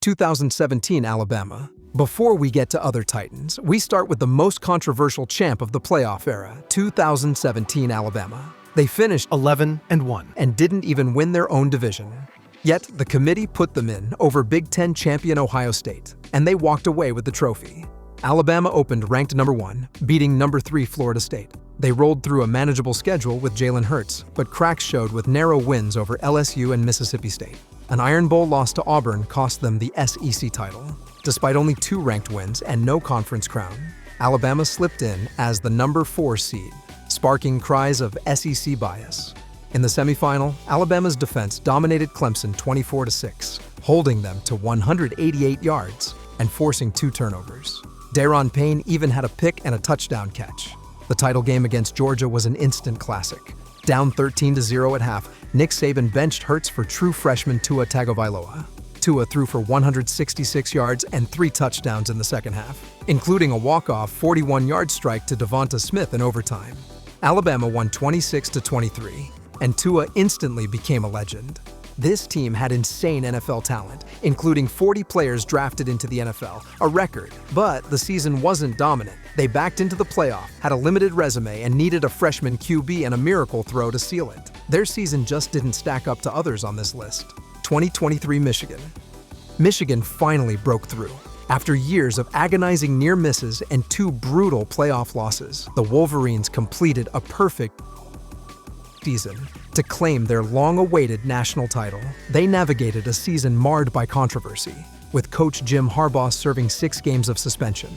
2017 Alabama. Before we get to other Titans, we start with the most controversial champ of the playoff era, 2017 Alabama. They finished 11-1 and didn't even win their own division. Yet, the committee put them in over Big Ten champion Ohio State, and they walked away with the trophy. Alabama opened ranked number 1, beating number 3 Florida State. They rolled through a manageable schedule with Jalen Hurts, but cracks showed with narrow wins over LSU and Mississippi State. An Iron Bowl loss to Auburn cost them the SEC title. Despite only 2 ranked wins and no conference crown, Alabama slipped in as the number 4 seed, sparking cries of SEC bias. In the semifinal, Alabama's defense dominated Clemson 24-6, holding them to 188 yards and forcing 2 turnovers. Daron Payne even had a pick and a touchdown catch. The title game against Georgia was an instant classic. Down 13-0 at half, Nick Saban benched Hurts for true freshman Tua Tagovailoa. Tua threw for 166 yards and 3 touchdowns in the second half, including a walk-off 41-yard strike to Devonta Smith in overtime. Alabama won 26-23, and Tua instantly became a legend. This team had insane NFL talent, including 40 players drafted into the NFL, a record. But the season wasn't dominant. They backed into the playoff, had a limited resume, and needed a freshman QB and a miracle throw to seal it. Their season just didn't stack up to others on this list. 2023 Michigan. Michigan finally broke through. After years of agonizing near misses and 2 brutal playoff losses, the Wolverines completed a perfect season to claim their long-awaited national title. They navigated a season marred by controversy, with coach Jim Harbaugh serving 6 games of suspension.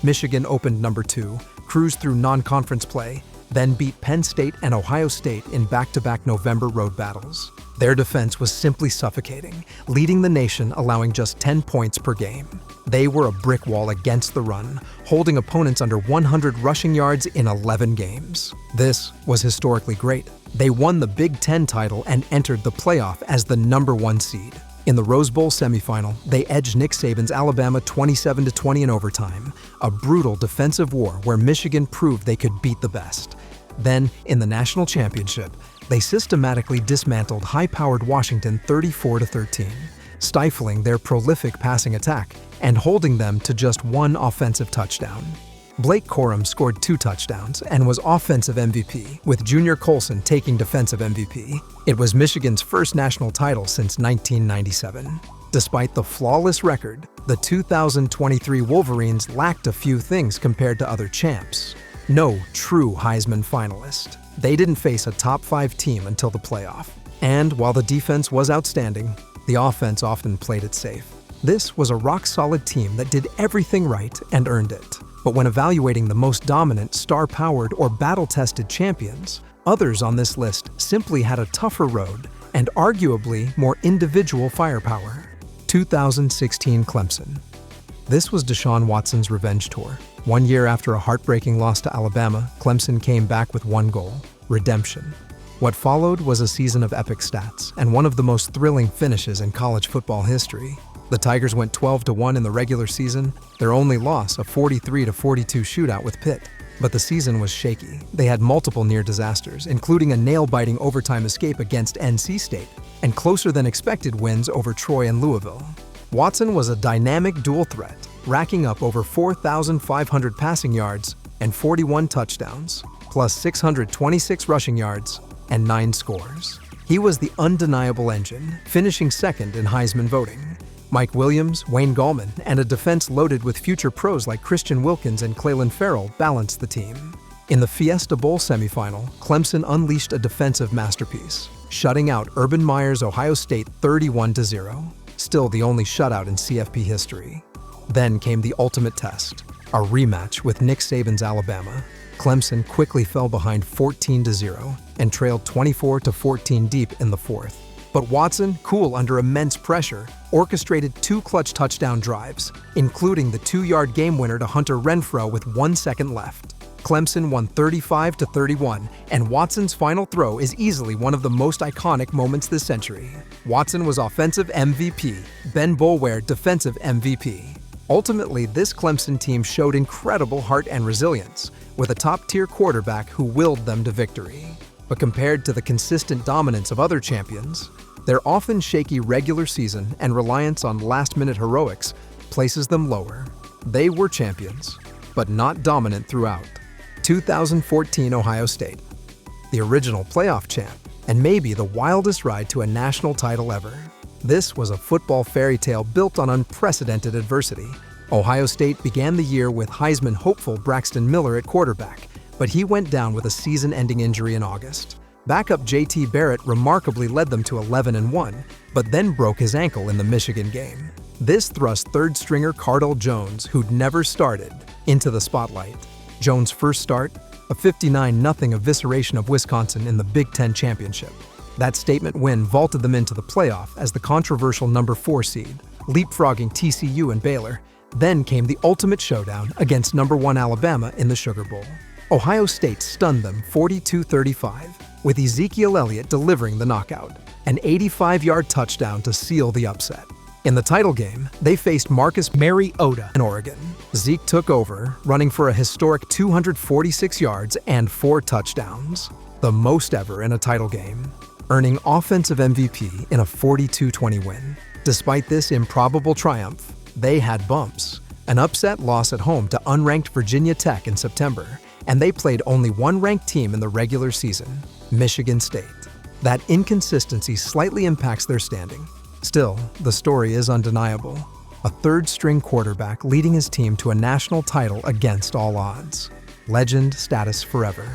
Michigan opened number 2, cruised through non-conference play, then beat Penn State and Ohio State in back-to-back November road battles. Their defense was simply suffocating, leading the nation allowing just 10 points per game. They were a brick wall against the run, holding opponents under 100 rushing yards in 11 games. This was historically great. They won the Big Ten title and entered the playoff as the number 1 seed. In the Rose Bowl semifinal, they edged Nick Saban's Alabama 27-20 in overtime, a brutal defensive war where Michigan proved they could beat the best. Then, in the national championship, they systematically dismantled high-powered Washington 34-13, stifling their prolific passing attack and holding them to just 1 offensive touchdown. Blake Corum scored 2 touchdowns and was offensive MVP, with Junior Colson taking defensive MVP. It was Michigan's first national title since 1997. Despite the flawless record, the 2023 Wolverines lacked a few things compared to other champs. No true Heisman finalist. They didn't face a top 5 team until the playoff. And while the defense was outstanding, the offense often played it safe. This was a rock-solid team that did everything right and earned it. But when evaluating the most dominant, star-powered, or battle-tested champions, others on this list simply had a tougher road and arguably more individual firepower. 2016 Clemson. This was Deshaun Watson's revenge tour. 1 year after a heartbreaking loss to Alabama, Clemson came back with one goal: redemption. What followed was a season of epic stats and one of the most thrilling finishes in college football history. The Tigers went 12-1 in the regular season, their only loss a 43-42 shootout with Pitt. But the season was shaky. They had multiple near disasters, including a nail-biting overtime escape against NC State and closer-than-expected wins over Troy and Louisville. Watson was a dynamic dual threat, racking up over 4,500 passing yards and 41 touchdowns, plus 626 rushing yards and 9 scores. He was the undeniable engine, finishing second in Heisman voting. Mike Williams, Wayne Gallman, and a defense loaded with future pros like Christian Wilkins and Clelin Ferrell balanced the team. In the Fiesta Bowl semifinal, Clemson unleashed a defensive masterpiece, shutting out Urban Meyer's Ohio State 31-0, still the only shutout in CFP history. Then came the ultimate test, a rematch with Nick Saban's Alabama. Clemson quickly fell behind 14-0 and trailed 24-14 deep in the fourth. But Watson, cool under immense pressure, orchestrated 2 clutch touchdown drives, including the 2-yard game winner to Hunter Renfrow with 1 second left. Clemson won 35-31, and Watson's final throw is easily one of the most iconic moments this century. Watson was offensive MVP, Ben Boulware defensive MVP. Ultimately, this Clemson team showed incredible heart and resilience, with a top-tier quarterback who willed them to victory. But compared to the consistent dominance of other champions, Their often shaky regular season and reliance on last-minute heroics places them lower. They were champions, but not dominant throughout. 2014 Ohio State, the original playoff champ, and maybe the wildest ride to a national title ever. This was a football fairy tale built on unprecedented adversity. Ohio State began the year with Heisman hopeful Braxton Miller at quarterback, but he went down with a season-ending injury in August. Backup J.T. Barrett remarkably led them to 11-1, but then broke his ankle in the Michigan game. This thrust third-stringer Cardale Jones, who'd never started, into the spotlight. Jones' first start, a 59-0 evisceration of Wisconsin in the Big Ten championship. That statement win vaulted them into the playoff as the controversial number 4 seed, leapfrogging TCU and Baylor. Then came the ultimate showdown against number 1 Alabama in the Sugar Bowl. Ohio State stunned them 42-35, with Ezekiel Elliott delivering the knockout, an 85-yard touchdown to seal the upset. In the title game, they faced Marcus Mariota in Oregon. Zeke took over, running for a historic 246 yards and 4 touchdowns, the most ever in a title game, earning Offensive MVP in a 42-20 win. Despite this improbable triumph, they had bumps. An upset loss at home to unranked Virginia Tech in September, and they played only one ranked team in the regular season, Michigan State. That inconsistency slightly impacts their standing. Still, the story is undeniable. A third-string quarterback leading his team to a national title against all odds. Legend status forever.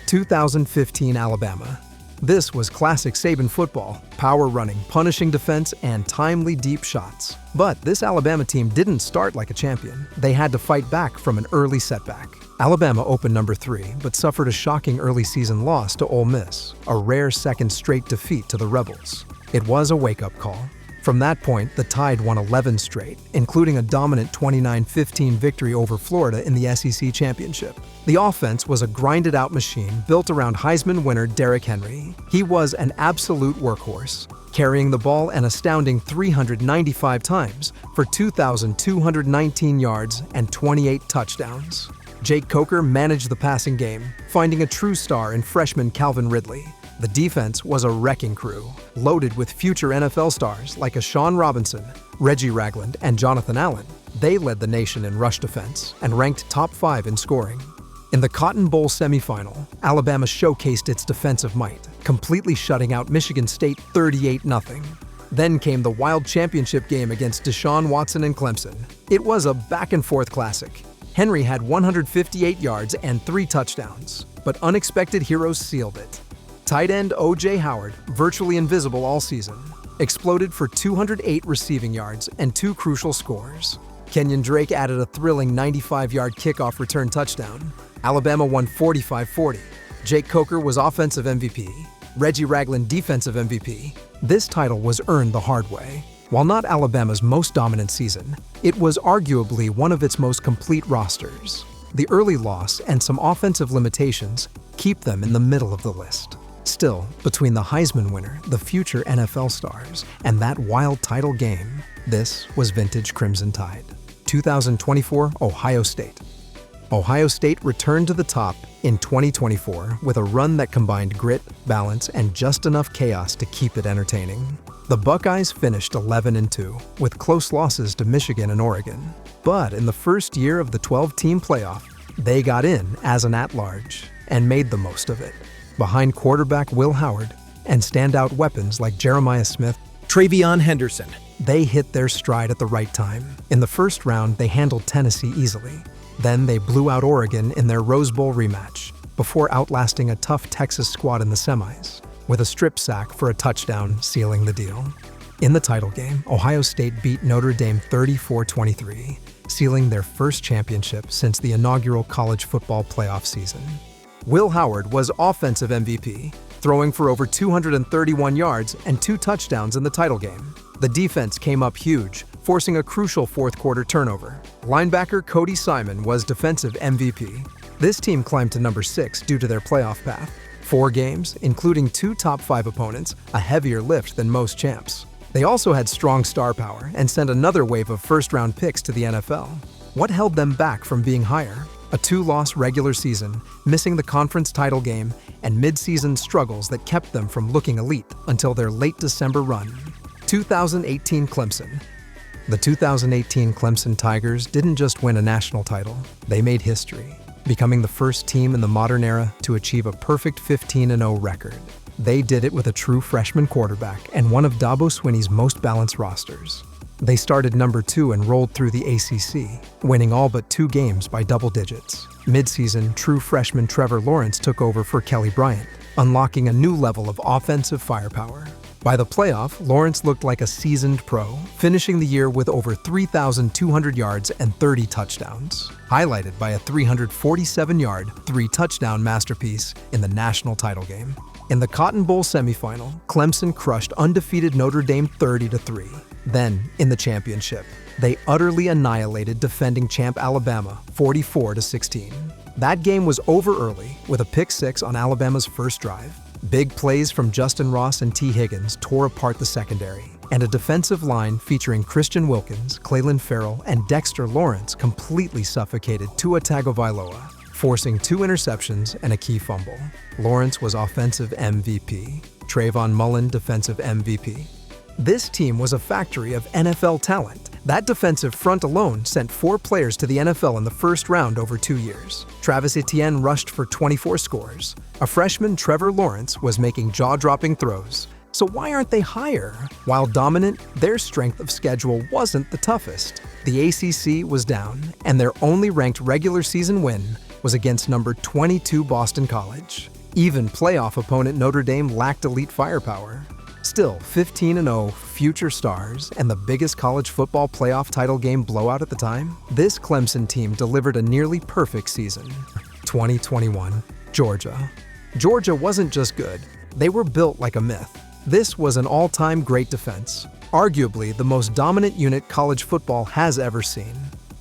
2015 Alabama. This was classic Saban football, power running, punishing defense, and timely deep shots. But this Alabama team didn't start like a champion. They had to fight back from an early setback. Alabama opened number 3, but suffered a shocking early season loss to Ole Miss, a rare second straight defeat to the Rebels. It was a wake-up call. From that point, the Tide won 11 straight, including a dominant 29-15 victory over Florida in the SEC Championship. The offense was a grinded-out machine built around Heisman winner Derrick Henry. He was an absolute workhorse, carrying the ball an astounding 395 times for 2,219 yards and 28 touchdowns. Jake Coker managed the passing game, finding a true star in freshman Calvin Ridley. The defense was a wrecking crew, loaded with future NFL stars like Ashawn Robinson, Reggie Ragland, and Jonathan Allen. They led the nation in rush defense and ranked top 5 in scoring. In the Cotton Bowl semifinal, Alabama showcased its defensive might, completely shutting out Michigan State 38-0. Then came the wild championship game against Deshaun Watson and Clemson. It was a back-and-forth classic. Henry had 158 yards and 3 touchdowns, but unexpected heroes sealed it. Tight end O.J. Howard, virtually invisible all season, exploded for 208 receiving yards and 2 crucial scores. Kenyon Drake added a thrilling 95-yard kickoff return touchdown. Alabama won 45-40. Jake Coker was Offensive MVP. Reggie Ragland Defensive MVP. This title was earned the hard way. While not Alabama's most dominant season, it was arguably one of its most complete rosters. The early loss and some offensive limitations keep them in the middle of the list. Still, between the Heisman winner, the future NFL stars, and that wild title game, this was vintage Crimson Tide. 2024 Ohio State. Ohio State returned to the top in 2024 with a run that combined grit, balance, and just enough chaos to keep it entertaining. The Buckeyes finished 11-2, with close losses to Michigan and Oregon. But in the first year of the 12-team playoff, they got in as an at-large and made the most of it. Behind quarterback Will Howard and standout weapons like Jeremiah Smith, Travion Henderson, they hit their stride at the right time. In the first round, they handled Tennessee easily. Then they blew out Oregon in their Rose Bowl rematch, before outlasting a tough Texas squad in the semis, with a strip sack for a touchdown sealing the deal. In the title game, Ohio State beat Notre Dame 34-23, sealing their first championship since the inaugural college football playoff season. Will Howard was Offensive MVP, throwing for over 231 yards and 2 touchdowns in the title game. The defense came up huge, forcing a crucial fourth-quarter turnover. Linebacker Cody Simon was Defensive MVP. This team climbed to number 6 due to their playoff path. 4 games, including 2 top 5 opponents, a heavier lift than most champs. They also had strong star power and sent another wave of first-round picks to the NFL. What held them back from being higher? a 2-loss regular season, missing the conference title game, and mid-season struggles that kept them from looking elite until their late December run. 2018 Clemson. The 2018 Clemson Tigers didn't just win a national title, they made history, becoming the first team in the modern era to achieve a perfect 15-0 record. They did it with a true freshman quarterback and one of Dabo Swinney's most balanced rosters. They started number 2 and rolled through the ACC, winning all but 2 games by double digits. Mid-season, true freshman Trevor Lawrence took over for Kelly Bryant, unlocking a new level of offensive firepower. By the playoff, Lawrence looked like a seasoned pro, finishing the year with over 3,200 yards and 30 touchdowns, highlighted by a 347-yard, 3-touchdown masterpiece in the national title game. In the Cotton Bowl semifinal, Clemson crushed undefeated Notre Dame 30-3. Then, in the championship, they utterly annihilated defending champ Alabama 44-16. That game was over early with a pick-6 on Alabama's first drive. Big plays from Justin Ross and T. Higgins tore apart the secondary, and a defensive line featuring Christian Wilkins, Clelin Ferrell, and Dexter Lawrence completely suffocated Tua Tagovailoa, forcing 2 interceptions and a key fumble. Lawrence was offensive MVP, Trayvon Mullen defensive MVP. This team was a factory of NFL talent. That defensive front alone sent 4 players to the NFL in the first round over 2 years. Travis Etienne rushed for 24 scores. A freshman, Trevor Lawrence, was making jaw-dropping throws. So why aren't they higher? While dominant, their strength of schedule wasn't the toughest. The ACC was down, and their only ranked regular season win was against number 22 Boston College. Even playoff opponent Notre Dame lacked elite firepower. Still, 15-0, future stars, and the biggest college football playoff title game blowout at the time, this Clemson team delivered a nearly perfect season. 2021, Georgia. Georgia wasn't just good, they were built like a myth. This was an all-time great defense, arguably the most dominant unit college football has ever seen.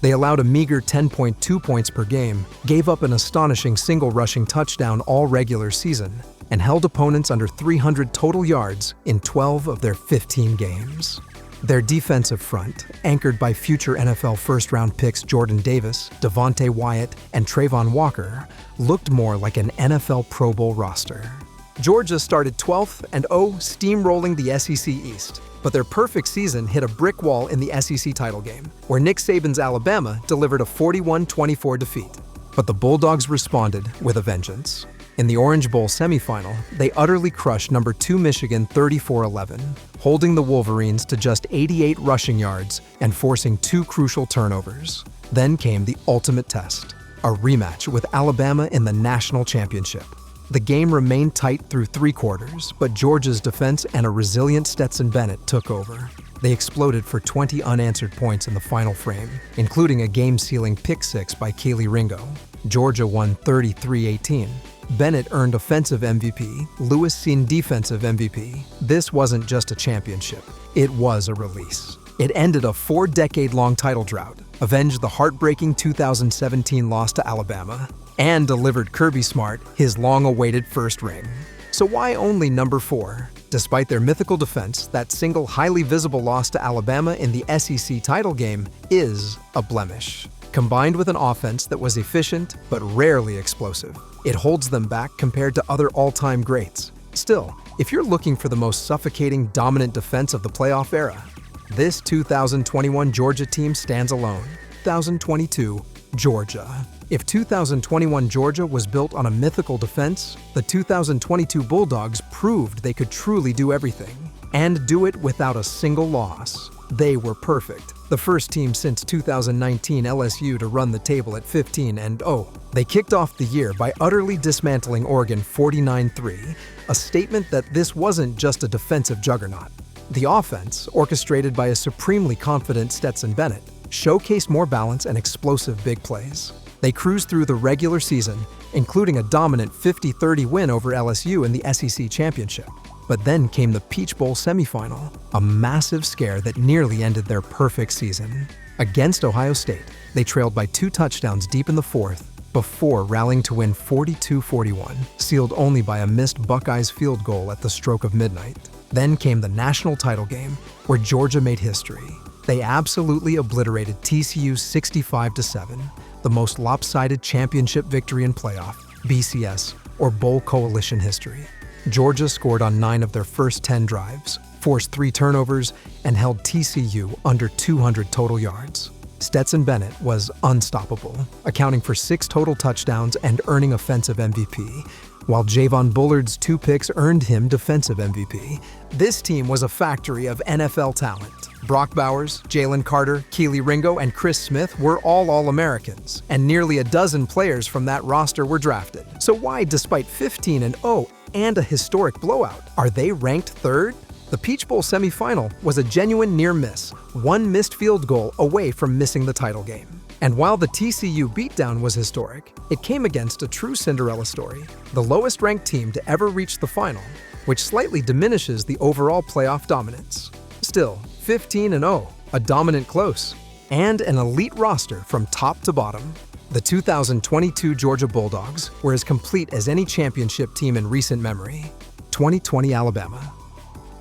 They allowed a meager 10.2 points per game, gave up an astonishing single rushing touchdown all regular season, and held opponents under 300 total yards in 12 of their 15 games. Their defensive front, anchored by future NFL first-round picks Jordan Davis, Devontae Wyatt, and Trayvon Walker, looked more like an NFL Pro Bowl roster. Georgia started 12th and 0, steamrolling the SEC East, but their perfect season hit a brick wall in the SEC title game, where Nick Saban's Alabama delivered a 41-24 defeat. But the Bulldogs responded with a vengeance. In the Orange Bowl semifinal, they utterly crushed number 2 Michigan 34-11, holding the Wolverines to just 88 rushing yards and forcing 2 crucial turnovers. Then came the ultimate test, a rematch with Alabama in the national championship. The game remained tight through 3 quarters, but Georgia's defense and a resilient Stetson Bennett took over. They exploded for 20 unanswered points in the final frame, including a game-sealing pick-6 by Kelee Ringo. Georgia won 33-18. Bennett earned offensive MVP, Lewis Cine defensive MVP. This wasn't just a championship, it was a release. It ended a 4-decade-long title drought, avenged the heartbreaking 2017 loss to Alabama, and delivered Kirby Smart his long-awaited first ring. So why only number 4? Despite their mythical defense, that single highly visible loss to Alabama in the SEC title game is a blemish. Combined with an offense that was efficient but rarely explosive, it holds them back compared to other all-time greats. Still, if you're looking for the most suffocating, dominant defense of the playoff era, this 2021 Georgia team stands alone. 2022 Georgia. If 2021 Georgia was built on a mythical defense, the 2022 Bulldogs proved they could truly do everything, and do it without a single loss. They were perfect. The first team since 2019 LSU to run the table at 15-0. They kicked off the year by utterly dismantling Oregon 49-3, a statement that this wasn't just a defensive juggernaut. The offense, orchestrated by a supremely confident Stetson Bennett, showcased more balance and explosive big plays. They cruised through the regular season, including a dominant 50-30 win over LSU in the SEC championship. But then came the Peach Bowl semifinal, a massive scare that nearly ended their perfect season. Against Ohio State, they trailed by 2 touchdowns deep in the 4th, before rallying to win 42-41, sealed only by a missed Buckeyes field goal at the stroke of midnight. Then came the national title game, where Georgia made history. They absolutely obliterated TCU 65-7, the most lopsided championship victory in playoff, BCS, or Bowl Coalition history. Georgia scored on 9 of their first 10 drives, forced 3 turnovers, and held TCU under 200 total yards. Stetson Bennett was unstoppable, accounting for 6 total touchdowns and earning offensive MVP, while Javon Bullard's 2 picks earned him defensive MVP. This team was a factory of NFL talent. Brock Bowers, Jalen Carter, Keely Ringo, and Chris Smith were all All-Americans, and nearly a dozen players from that roster were drafted. So why, despite 15-0 and a historic blowout, are they ranked 3rd? The Peach Bowl semifinal was a genuine near miss, 1 missed field goal away from missing the title game. And while the TCU beatdown was historic, it came against a true Cinderella story, the lowest ranked team to ever reach the final, which slightly diminishes the overall playoff dominance. Still, 15-0, a dominant close, and an elite roster from top to bottom. The 2022 Georgia Bulldogs were as complete as any championship team in recent memory. 2020 Alabama.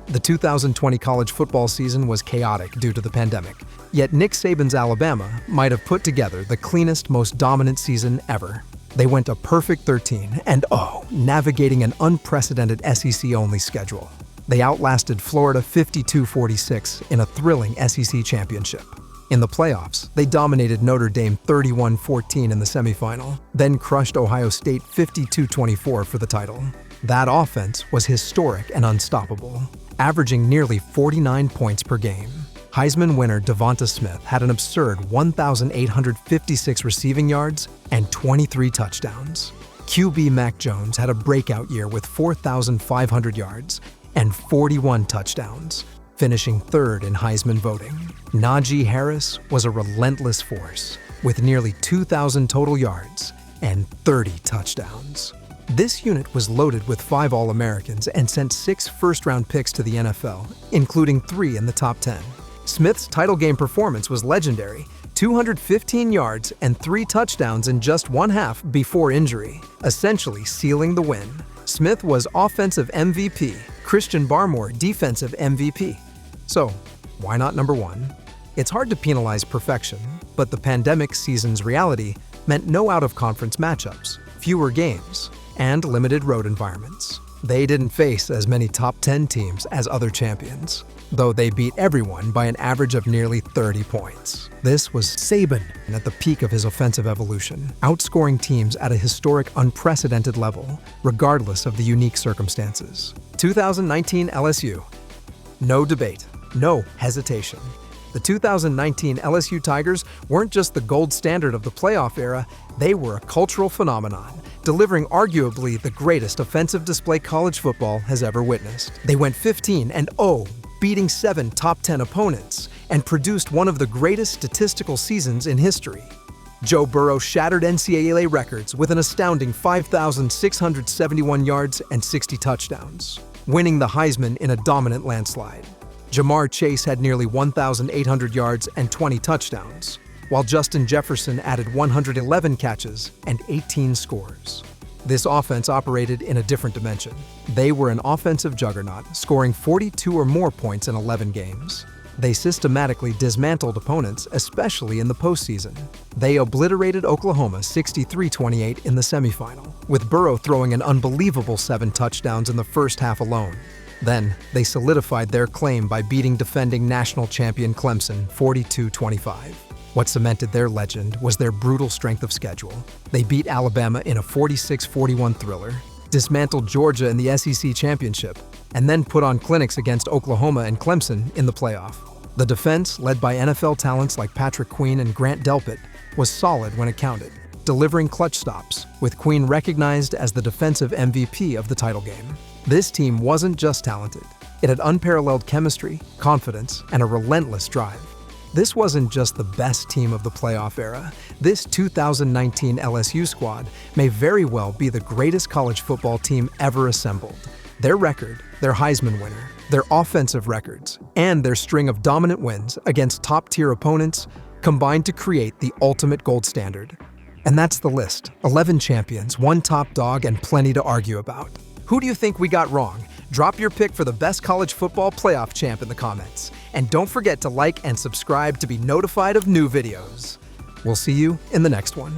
The 2020 college football season was chaotic due to the pandemic, yet Nick Saban's Alabama might have put together the cleanest, most dominant season ever. They went a perfect 13-0, navigating an unprecedented SEC-only schedule. They outlasted Florida 52-46 in a thrilling SEC championship. In the playoffs, they dominated Notre Dame 31-14 in the semifinal, then crushed Ohio State 52-24 for the title. That offense was historic and unstoppable, averaging nearly 49 points per game. Heisman winner Devonta Smith had an absurd 1,856 receiving yards and 23 touchdowns. QB Mac Jones had a breakout year with 4,500 yards and 41 touchdowns, finishing 3rd in Heisman voting. Najee Harris was a relentless force, with nearly 2,000 total yards and 30 touchdowns. This unit was loaded with 5 All-Americans and sent 6 first-round picks to the NFL, including 3 in the top 10. Smith's title game performance was legendary, 215 yards and 3 touchdowns in just 1 half before injury, essentially sealing the win. Smith was offensive MVP, Christian Barmore defensive MVP. So, why not number 1? It's hard to penalize perfection, but the pandemic season's reality meant no out-of-conference matchups, fewer games, and limited road environments. They didn't face as many top 10 teams as other champions, though they beat everyone by an average of nearly 30 points. This was Saban at the peak of his offensive evolution, outscoring teams at a historic, unprecedented level, regardless of the unique circumstances. 2019 LSU. No debate, no hesitation. The 2019 LSU Tigers weren't just the gold standard of the playoff era, they were a cultural phenomenon, delivering arguably the greatest offensive display college football has ever witnessed. They went 15-0, beating 7 top 10 opponents, and produced one of the greatest statistical seasons in history. Joe Burrow shattered NCAA records with an astounding 5,671 yards and 60 touchdowns, winning the Heisman in a dominant landslide. Jamar Chase had nearly 1,800 yards and 20 touchdowns, while Justin Jefferson added 111 catches and 18 scores. This offense operated in a different dimension. They were an offensive juggernaut, scoring 42 or more points in 11 games. They systematically dismantled opponents, especially in the postseason. They obliterated Oklahoma 63-28 in the semifinal, with Burrow throwing an unbelievable 7 touchdowns in the first half alone. Then, they solidified their claim by beating defending national champion Clemson 42-25. What cemented their legend was their brutal strength of schedule. They beat Alabama in a 46-41 thriller, dismantled Georgia in the SEC championship, and then put on clinics against Oklahoma and Clemson in the playoff. The defense, led by NFL talents like Patrick Queen and Grant Delpit, was solid when it counted, delivering clutch stops, with Queen recognized as the defensive MVP of the title game. This team wasn't just talented. It had unparalleled chemistry, confidence, and a relentless drive. This wasn't just the best team of the playoff era. This 2019 LSU squad may very well be the greatest college football team ever assembled. Their record, their Heisman winner, their offensive records, and their string of dominant wins against top-tier opponents combined to create the ultimate gold standard. And that's the list. 11 champions, 1 top dog, and plenty to argue about. Who do you think we got wrong? Drop your pick for the best college football playoff champ in the comments. And don't forget to like and subscribe to be notified of new videos. We'll see you in the next one.